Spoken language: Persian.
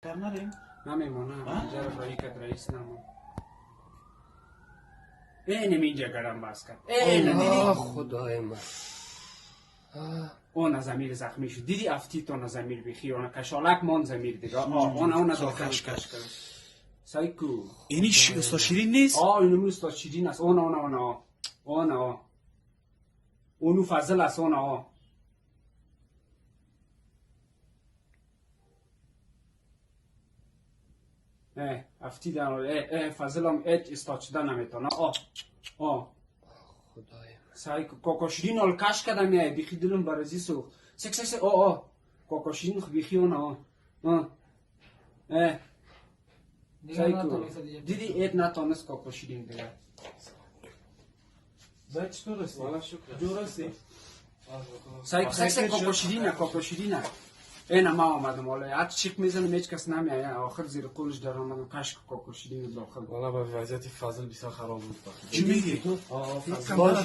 کار نداریم؟ نمیمونم اینجا رو رایی کد رئیس نمون اینم اینجا گرم باز کرد آه خدای من اون زمیر زخمی شد دیدی افتی تو زمیر بخی اون کشالک مان زمیر دیگه اون داخلش کرد سایکو اینی استاد شیرین نیست؟ اینو استاد شیرین است اونو فضل است افتی دارم فضل هم ایت استاد شده نمیتونه خدای سایکو کوکوشیرین ال کش کردم یه بیخی دلم برازی سو سکس کوکوشیرین خو بیخی سایکو دیدی ایت نتونست کوکوشیرین دیگه باید چطور رسید؟ والا شکر درستی؟ سایکو کوکوشیرینه اینا ما آمدم والا حتی چیک میزنم هیچ کس نمیایه آخر زیر قولش در آمدم کشک کوکوشیرین داخل والا با وضعیت فضل بسیار خراب بود چی میگی؟ فضل